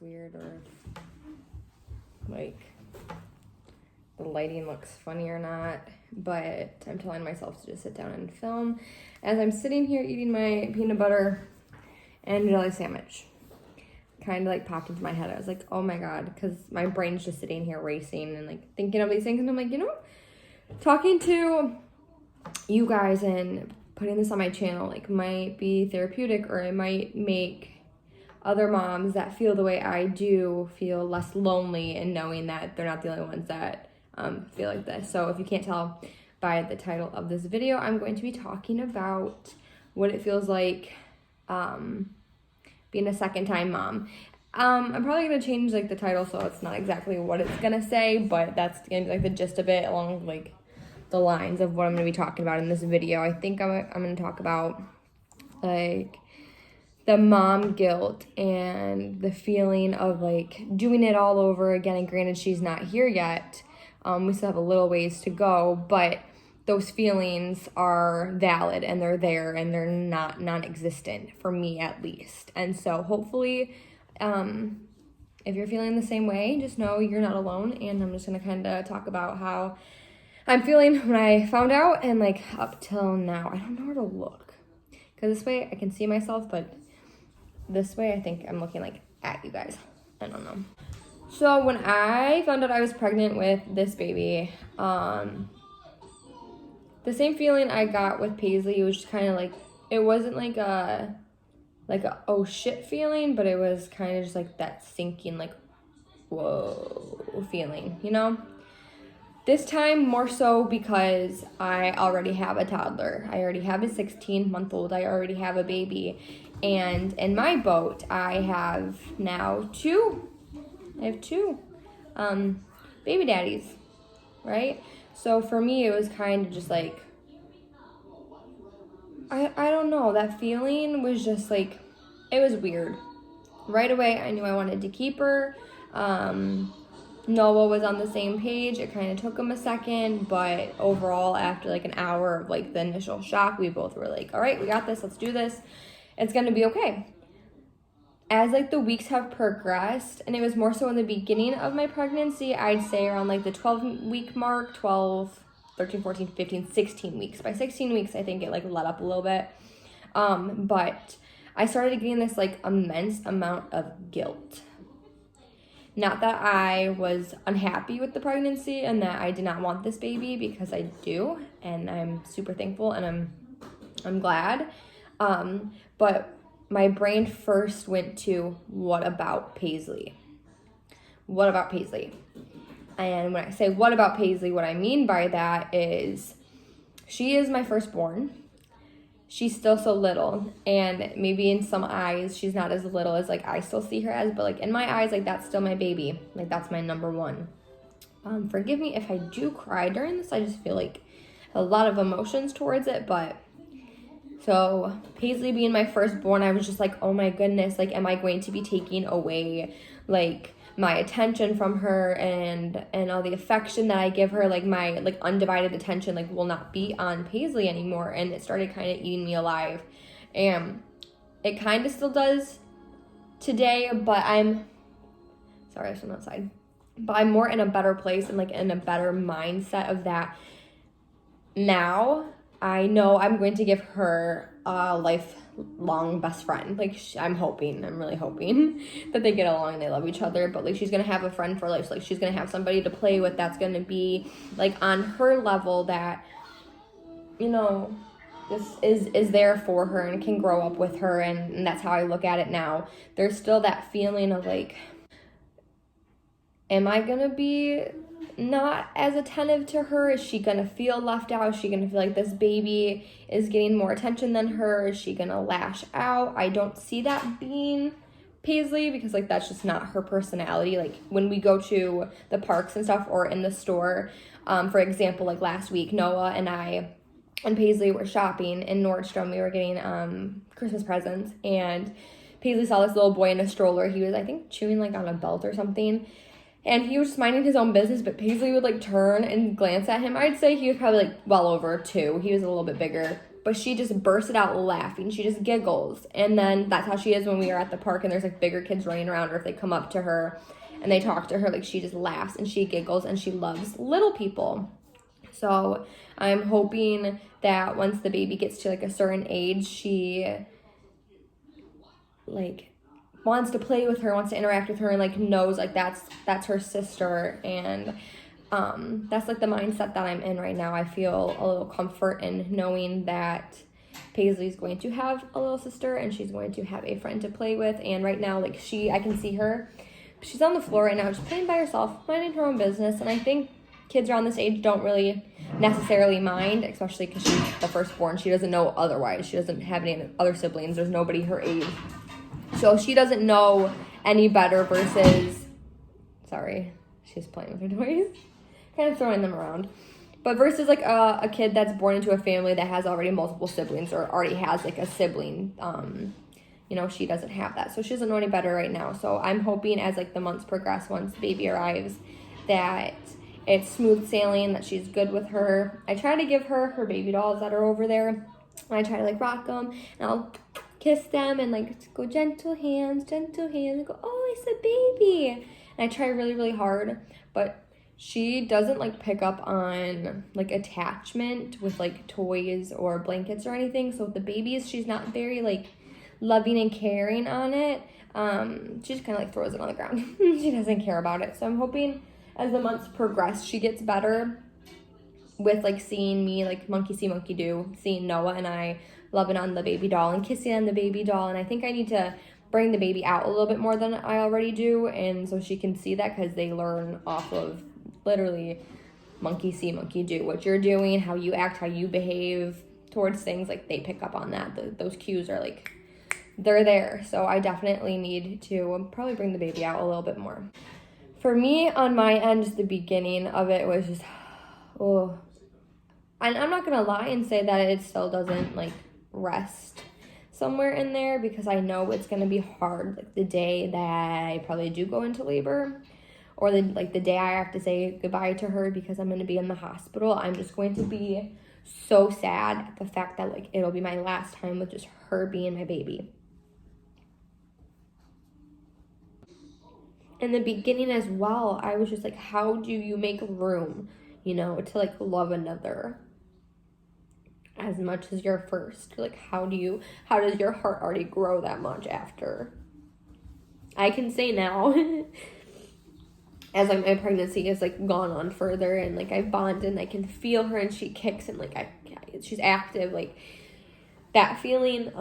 weird or like the lighting looks funny or not, but I'm telling myself to just sit down and film as I'm sitting here eating my peanut butter and jelly sandwich. Kind of like popped into my head. I was like, oh my God, because my brain's just sitting here racing and like thinking of these things. And I'm like, talking to you guys and putting this on my channel like might be therapeutic, or it might make other moms that feel the way I do feel less lonely and knowing that they're not the only ones that feel like this. So if you can't tell by the title of this video, I'm going to be talking about what it feels like being a second-time mom. I'm probably going to change like the title so it's not exactly what it's going to say, but that's going to be like the gist of it along like the lines of what I'm going to be talking about in this video. I think I'm going to talk about like the mom guilt and the feeling of like doing it all over again. And granted, she's not here yet. We still have a little ways to go, but those feelings are valid and they're there and they're not non-existent for me at least. And so hopefully, if you're feeling the same way, just know you're not alone. And I'm just going to kind of talk about how I'm feeling when I found out and like up till now. I don't know where to look because this way I can see myself, but this way I think I'm looking like at you guys. I don't know. So when I found out I was pregnant with this baby, the same feeling I got with Paisley was just kind of like, it wasn't like a oh shit feeling, but it was kind of just like that sinking like whoa feeling, This time more so because I already have a toddler. I already have a 16-month-old. I already have a baby. And in my boat, I have now two baby daddies, right? So for me, it was kind of just like, I don't know, that feeling was just like, it was weird. Right away, I knew I wanted to keep her. Noah was on the same page. It kind of took him a second, but overall, after like an hour of like the initial shock, we both were like, all right, we got this, let's do this. It's gonna be okay. As like the weeks have progressed, and it was more so in the beginning of my pregnancy, I'd say around like the 12-week mark, 12, 13, 14, 15, 16 weeks. By 16 weeks, I think it like let up a little bit. But I started getting this like immense amount of guilt. Not that I was unhappy with the pregnancy and that I did not want this baby, because I do, and I'm super thankful and I'm glad. But my brain first went to, what about Paisley? What about Paisley? And when I say what about Paisley, what I mean by that is she is my firstborn. She's still so little, and maybe in some eyes she's not as little as like I still see her as, but like in my eyes, like that's still my baby. Like that's my number one. Forgive me if I do cry during this. I just feel like a lot of emotions towards it, but so Paisley being my firstborn, I was just like, oh my goodness, like, am I going to be taking away like my attention from her and all the affection that I give her, like my like undivided attention like will not be on Paisley anymore. And it started kind of eating me alive, and it kind of still does today, but I'm outside, but I'm more in a better place and like in a better mindset of that now. I know I'm going to give her a lifelong best friend. Like, I'm really hoping that they get along and they love each other. But, like, she's going to have a friend for life. So, like, she's going to have somebody to play with that's going to be, like, on her level that, this is there for her and can grow up with her. And that's how I look at it now. There's still that feeling of, like, am I going to be not as attentive to her? Is she gonna feel left out? Is she gonna feel like this baby is getting more attention than her? Is she gonna lash out? I don't see that being Paisley, because like that's just not her personality. Like when we go to the parks and stuff or in the store, for example, like last week, Noah and I and Paisley were shopping in Nordstrom. We were getting Christmas presents, and Paisley saw this little boy in a stroller. He was, I think, chewing like on a belt or something. And he was just minding his own business, but Paisley would like turn and glance at him. I'd say he was probably like well over 2. He was a little bit bigger but she just bursted out laughing. She just giggles. And then that's how she is when we are at the park and there's like bigger kids running around, or if they come up to her and they talk to her, like she just laughs and she giggles and she loves little people. So I'm hoping that once the baby gets to like a certain age, she like wants to play with her, wants to interact with her, and like knows like that's her sister. And that's like the mindset that I'm in right now. I feel a little comfort in knowing that Paisley's going to have a little sister and she's going to have a friend to play with. And right now, like I can see her, she's on the floor right now just playing by herself, minding her own business. And I think kids around this age don't really necessarily mind, especially because she's the firstborn. She doesn't know otherwise. She doesn't have any other siblings. There's nobody her age. So she doesn't know any better versus, sorry, she's playing with her toys, kind of throwing them around. But versus like a kid that's born into a family that has already multiple siblings or already has like a sibling, you know, she doesn't have that. So she doesn't know any better right now. So I'm hoping as like the months progress, once the baby arrives, that it's smooth sailing, that she's good with her. I try to give her baby dolls that are over there. I try to like rock them and I'll kiss them and like go gentle hands, and go, oh, it's a baby. And I try really, really hard, but she doesn't like pick up on like attachment with like toys or blankets or anything. So with the babies, she's not very like loving and caring on it. She just kind of like throws it on the ground. She doesn't care about it. So I'm hoping as the months progress, she gets better with like seeing me like monkey see, monkey do, seeing Noah and I loving on the baby doll and kissing on the baby doll. And I think I need to bring the baby out a little bit more than I already do, and so she can see that, because they learn off of literally monkey see, monkey do. What you're doing, how you act, how you behave towards things, like they pick up on that. Those cues are like, they're there. So I definitely need to probably bring the baby out a little bit more. For me, on my end, just the beginning of it was just, oh. And I'm not gonna lie and say that it still doesn't like rest somewhere in there, because I know it's gonna be hard, like the day that I probably do go into labor, or the day I have to say goodbye to her because I'm gonna be in the hospital. I'm just going to be so sad at the fact that like it'll be my last time with just her being my baby. In the beginning as well, I was just like, how do you make room, you know, to like love another as much as your first? Like, how does your heart already grow that much after? I can say now, as like my pregnancy has like gone on further and like I bond and I can feel her and she kicks and like she's active, like that feeling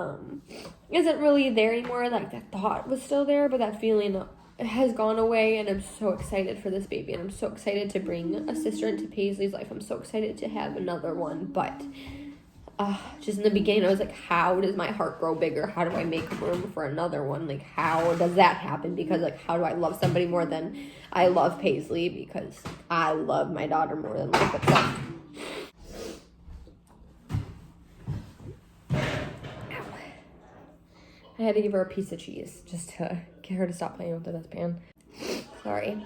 isn't really there anymore. Like that thought was still there, but that feeling has gone away, and I'm so excited for this baby, and I'm so excited to bring a sister into Paisley's life. I'm so excited to have another one, but just in the beginning, I was like, how does my heart grow bigger? How do I make room for another one? Like, how does that happen? Because, like, how do I love somebody more than I love Paisley? Because I love my daughter more than life itself. I had to give her a piece of cheese just to get her to stop playing with the dustpan. Sorry.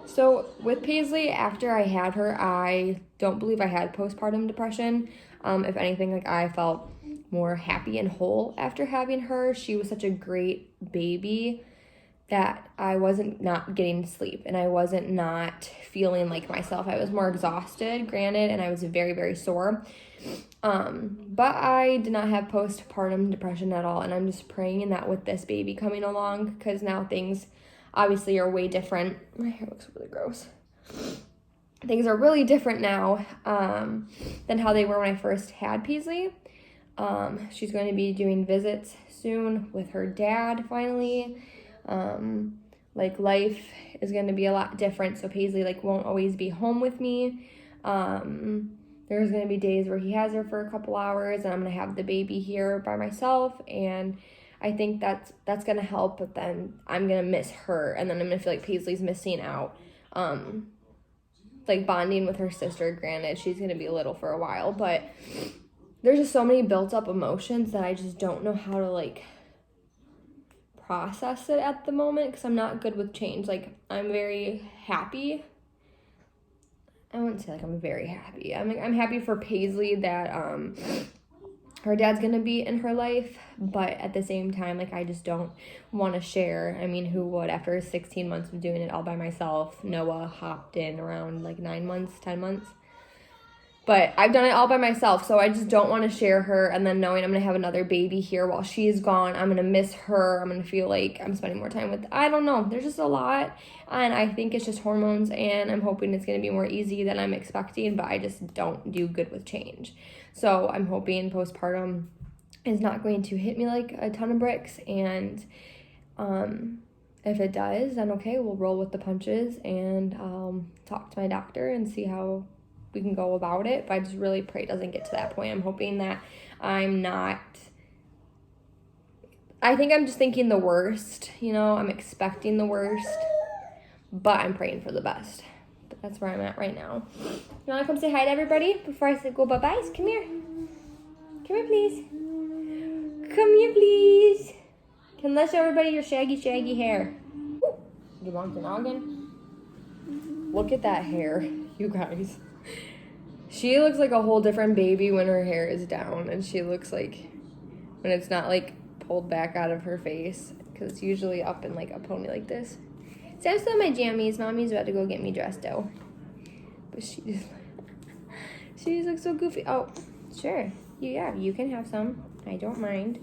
So with Paisley, after I had her, I don't believe I had postpartum depression. If anything, like I felt more happy and whole after having her. She was such a great baby that I wasn't not getting sleep, and I wasn't not feeling like myself. I was more exhausted, granted, and I was very, very sore. But I did not have postpartum depression at all, and I'm just praying that with this baby coming along, because now things obviously are way different. My hair looks really gross. Things are really different now than how they were when I first had Paisley. She's going to be doing visits soon with her dad finally. Like life is going to be a lot different, so Paisley like won't always be home with me. There's going to be days where he has her for a couple hours and I'm going to have the baby here by myself, and I think that's going to help, but then I'm going to miss her, and then I'm going to feel like Paisley's missing out. Like bonding with her sister, granted, she's going to be little for a while, but there's just so many built up emotions that I just don't know how to like process it at the moment, because I'm not good with change. Like I'm very happy. I wouldn't say like I'm very happy. I'm happy for Paisley that her dad's gonna be in her life, but at the same time, like, I just don't want to share. I mean, who would? After 16 months of doing it all by myself, Noah hopped in around like 9 months, 10 months. But I've done it all by myself, so I just don't want to share her. And then knowing I'm going to have another baby here while she's gone, I'm going to miss her. I'm going to feel like I'm spending more time with, I don't know. There's just a lot. And I think it's just hormones, and I'm hoping it's going to be more easy than I'm expecting. But I just don't do good with change. So I'm hoping postpartum is not going to hit me like a ton of bricks. And if it does, then okay, we'll roll with the punches. And I'll talk to my doctor and see how we can go about it, but I just really pray it doesn't get to that point. I'm hoping that I'm not, I think I'm just thinking the worst, I'm expecting the worst, but I'm praying for the best. But that's where I'm at right now. You want to come say hi to everybody before I say go bye-byes? Come here. Come here, please. Come here, please. Can let's show everybody your shaggy hair. Ooh. You want the noggin? Look at that hair, you guys. She looks like a whole different baby when her hair is down, and she looks like when it's not like pulled back out of her face, because it's usually up in like a pony like this. So I'm still in my jammies. Mommy's about to go get me dressed though, but she just looks so goofy. Oh, sure, you can have some. I don't mind.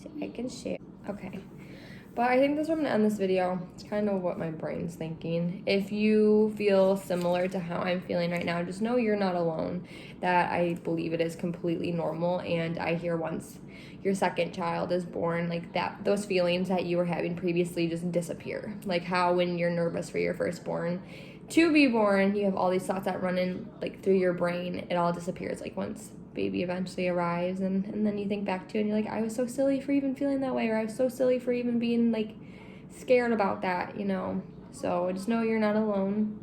So I can share. Okay. But I think that's where I'm going to end this video. It's kind of what my brain's thinking. If you feel similar to how I'm feeling right now, just know you're not alone. That I believe it is completely normal. And I hear once your second child is born, like that, those feelings that you were having previously just disappear. Like how when you're nervous for your firstborn to be born, you have all these thoughts that run in like through your brain. It all disappears like once baby eventually arrives, and then you think back to it and you're like, I was so silly for even feeling that way, or I was so silly for even being like scared about that, So just know you're not alone,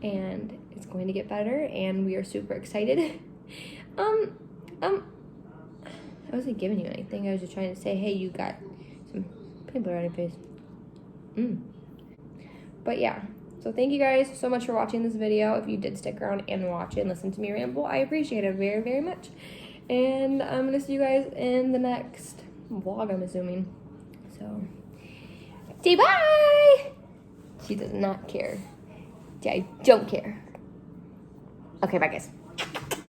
and it's going to get better, and we are super excited. I wasn't giving you anything. I was just trying to say, hey, you got some peanut butter on your face. But yeah. So thank you guys so much for watching this video. If you did stick around and watch it and listen to me ramble, I appreciate it very, very much. And I'm going to see you guys in the next vlog, I'm assuming. So, say bye! She does not care. I don't care. Okay, bye guys.